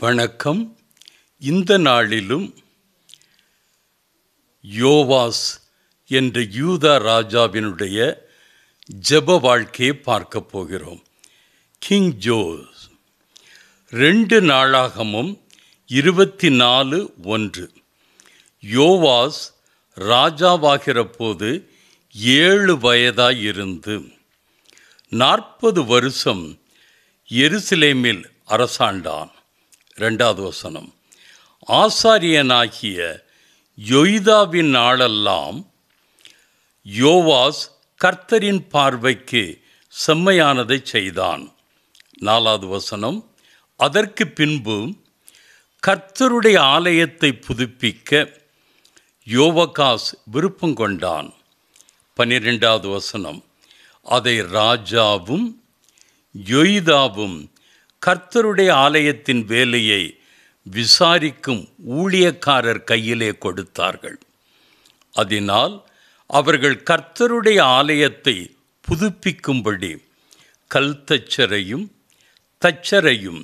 வணக்கம். இந்த நாளிலும் யோவாஸ் என்ற யூதா ராஜாவினுடைய ஜெப வாழ்க்கையை பார்க்க போகிறோம். கிங் ஜோஸ் 2 நாளாகமும் 24:1. யோவாஸ் ராஜாவாகிற போது 7 வயதாயிருந்து 40 வருஷம் எருசலேமில் அரசாண்டான். 2வது வசனம். ஆசாரியனாகிய யோய்தாவின் நாளெல்லாம் யோவாஸ் கர்த்தரின் பார்வைக்கு செம்மையானதை செய்தான். 4வது வசனம். அதற்கு பின்பு கர்த்தருடைய ஆலயத்தை புதுப்பிக்க யோவகாஸ் விருப்பம் கொண்டான். 12வது வசனம். அதை ராஜாவும் யோய்தாவும் கர்த்தருடைய ஆலயத்தின் வேலையை விசாரிக்கும் ஊழியக்காரர் கையிலே கொடுத்தார்கள். அதனால் அவர்கள் கர்த்தருடைய ஆலயத்தை புதுப்பிக்கும்படி கல்தச்சரையும் தச்சரையும்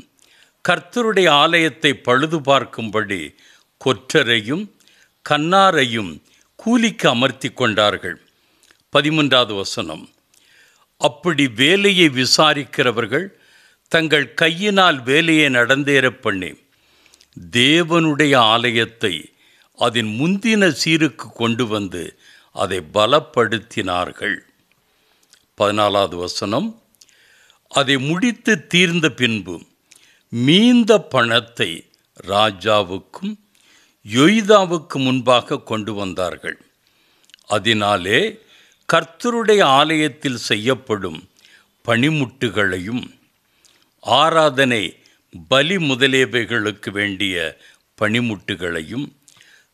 கர்த்தருடைய ஆலயத்தை பழுது பார்க்கும்படி கொற்றரையும் கண்ணாரையும் கூலிக்கு அமர்த்தி கொண்டார்கள். 13வது வசனம். அப்படி வேலையை விசாரிக்கிறவர்கள் தங்கள் கையினால் வேலையை நடந்தேற பண்ணி தேவனுடைய ஆலயத்தை அதன் முந்தின சீருக்கு கொண்டு வந்து அதை பலப்படுத்தினார்கள். 14வது வசனம். அதை முடித்து தீர்ந்த பின்பு மீந்த பணத்தை ராஜாவுக்கும் யோய்தாவுக்கு முன்பாக கொண்டு வந்தார்கள். அதனாலே கர்த்தருடைய ஆலயத்தில் செய்யப்படும் பணிமுட்டுகளையும் ஆராதனை பலி முதலியவைகளுக்கு வேண்டிய பணிமுட்டுகளையும்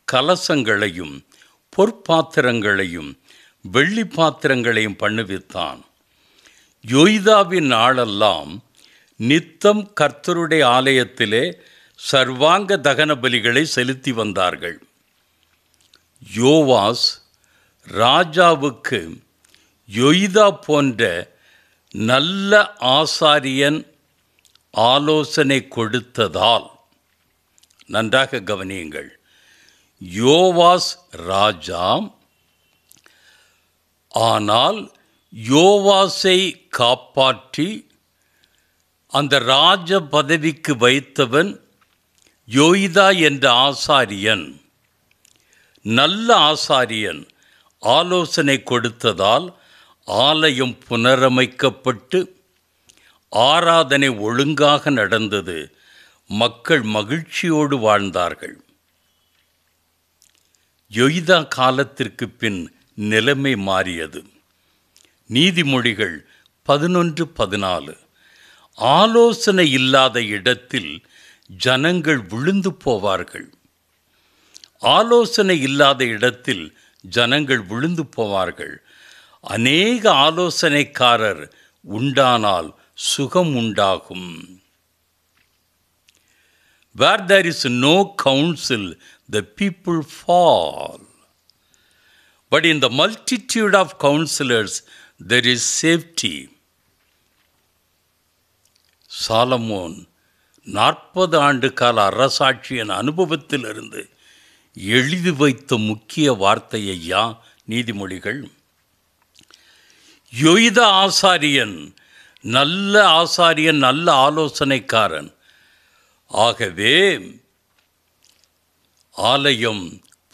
கலசங்களையும் பொற்பாத்திரங்களையும் வெள்ளி பாத்திரங்களையும் பண்ணுவித்தான். யோய்தாவின் நாளெல்லாம் நித்தம் கர்த்தருடைய ஆலயத்திலே சர்வாங்க தகன பலிகளை செலுத்தி வந்தார்கள். யோவாஸ் ராஜாவுக்கு யோய்தா போன்ற நல்ல ஆசாரியன் ஆலோசனை கொடுத்ததால், நன்றாக கவனியுங்கள், யோவாஸ் ராஜா, ஆனால் யோவாஸை காப்பாற்றி அந்த ராஜ பதவிக்கு வைத்தவன் யோய்தா என்ற ஆசாரியன். நல்ல ஆசாரியன் ஆலோசனை கொடுத்ததால் ஆலயம் புனரமைக்கப்பட்டு ஆராதனை ஒழுங்காக நடந்தது. மக்கள் மகிழ்ச்சியோடு வாழ்ந்தார்கள். யோய்தா காலத்திற்கு பின் நிலைமை மாறியது. நீதிமொழிகள் 11:14. ஆலோசனை இல்லாத இடத்தில் ஜனங்கள் விழுந்து போவார்கள். ஆலோசனை இல்லாத இடத்தில் ஜனங்கள் விழுந்து போவார்கள். அநேக ஆலோசனைக்காரர் உண்டானால் சுகம் உண்டாகும். Where there is no counsel, the people fall. But in the multitude of counselors, there is safety. Solomon 40 ஆண்டு கால அரசாட்சியின் அனுபவத்திலிருந்து எழுதி வைத்த முக்கிய வார்த்தையா நீதிமொழிகள். யோய்தா ஆசாரியன் நல்ல ஆசாரியன், நல்ல ஆலோசனைக்காரன். ஆகவே ஆலயம்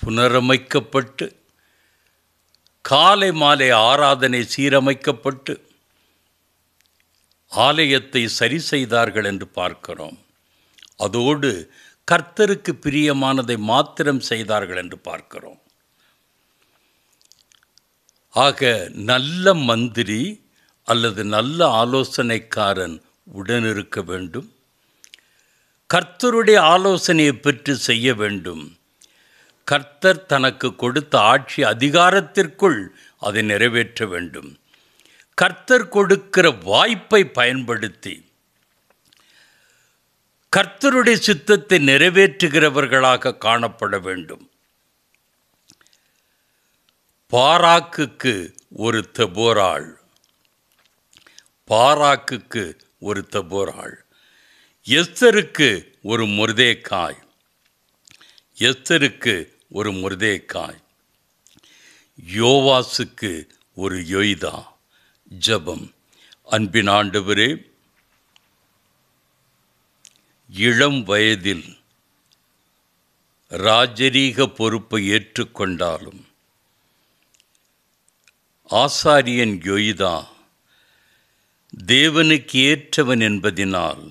புனரமைக்கப்பட்டு காலை மாலை ஆராதனை சீரமைக்கப்பட்டு ஆலயத்தை சரி செய்தார்கள் என்று பார்க்கிறோம். அதோடு கர்த்தருக்கு பிரியமானதை மாத்திரம் செய்தார்கள் என்று பார்க்கிறோம். ஆக நல்ல மந்திரி அல்லது நல்ல ஆலோசனைக்காரன் உடனிருக்க வேண்டும். கர்த்தருடைய ஆலோசனையை பெற்று செய்ய வேண்டும். கர்த்தர் தனக்கு கொடுத்த ஆட்சி அதிகாரத்திற்குள் அதை நிறைவேற்ற வேண்டும். கர்த்தர் கொடுக்கிற வாய்ப்பை பயன்படுத்தி கர்த்தருடைய சித்தத்தை நிறைவேற்றுகிறவர்களாக காணப்பட வேண்டும். பாராக்குக்கு ஒரு தெபோராள். பாராக்குக்கு ஒரு தெபோராள். எஸ்தருக்கு ஒரு மொர்தெகாய், எஸ்தருக்கு ஒரு மொர்தெகாய், யோவாசுக்கு ஒரு யோய்தா. ஜெபம். அன்பின் ஆண்டவரே, இளம் வயதில் ராஜரீக பொறுப்பை ஏற்றுக்கொண்டாலும் ஆசாரியன் யோய்தா தேவனுக்கு ஏற்றவன் என்பதினால்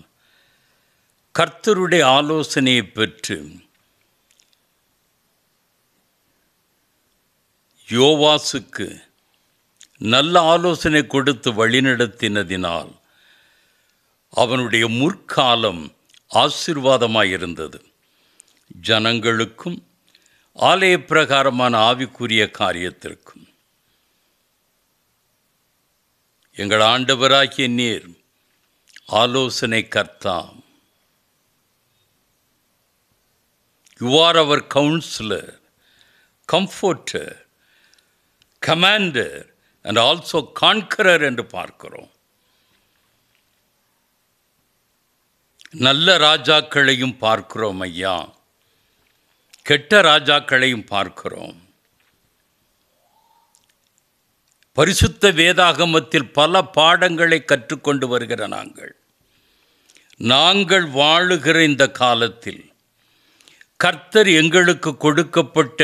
கர்த்தருடைய ஆலோசனையை பெற்று யோவாசுக்கு நல்ல ஆலோசனை கொடுத்து வழிநடத்தினதினால் அவனுடைய முற்காலம் ஆசீர்வாதமாயிருந்தது. ஜனங்களுக்கும் ஆலய பிரகாரமான ஆவிக்குரிய காரியத்திற்கும். எங்கள் ஆண்டவராகிய நீர் ஆலோசனை கர்த்தா. You are our councillor, comforter, commander and also conqueror என்று பார்க்கிறோம். நல்ல ராஜாக்களையும் பார்க்கிறோம் ஐயா, கெட்ட ராஜாக்களையும் பார்க்கிறோம். பரிசுத்த வேதாகமத்தில் பல பாடங்களை கற்றுக்கொண்டு வருகிற நாங்கள் வாழுகிற இந்த காலத்தில் கர்த்தர் எங்களுக்கு கொடுக்கப்பட்ட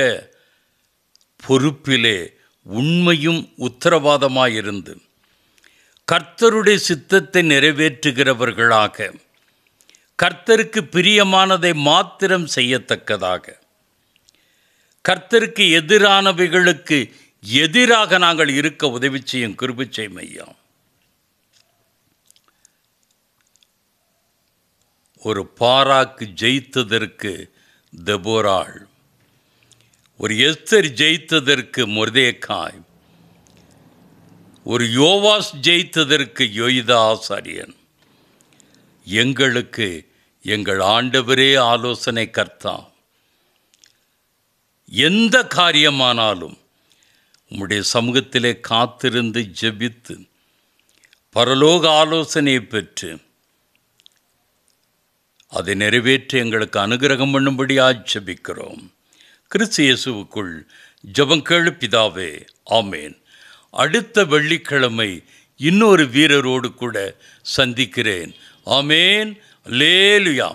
பொறுப்பிலே உண்மையும் உத்தரவாதமாயிருந்து கர்த்தருடைய சித்தத்தை நிறைவேற்றுகிறவர்களாக, கர்த்தருக்கு பிரியமானதை மாத்திரம் செய்யத்தக்கதாக, கர்த்தருக்கு எதிரானவைகளுக்கு எதிராக நாங்கள் இருக்க உதவி செய்யும், கிருபை செய்யும் ஐயா. ஒரு பாராக்கு ஜெயித்ததற்கு தெபோராள், ஒரு எஸ்தர் ஜெயித்ததற்கு மொர்தெகாய், ஒரு யோவாஸ் ஜெயித்ததற்கு யோய்தா ஆசாரியன். எங்களுக்கு எங்கள் ஆண்டவரே ஆலோசனை கர்த்தா. எந்த காரியமானாலும் உம்முடைய சமூகத்திலே காத்திருந்து ஜெபித்து பரலோக ஆலோசனையை பெற்று அதை நிறைவேற்றி எங்களுக்கு அனுகிரகம் பண்ணும்படியாக ஜெபிக்கிறோம். கிறிஸ்து இயேசுவுக்குள் ஜெபம் கேளு பிதாவே, ஆமேன். அடுத்த வெள்ளிக்கிழமை இன்னொரு வீரரோடு கூட சந்திக்கிறேன். ஆமேன். அல்லேலூயா.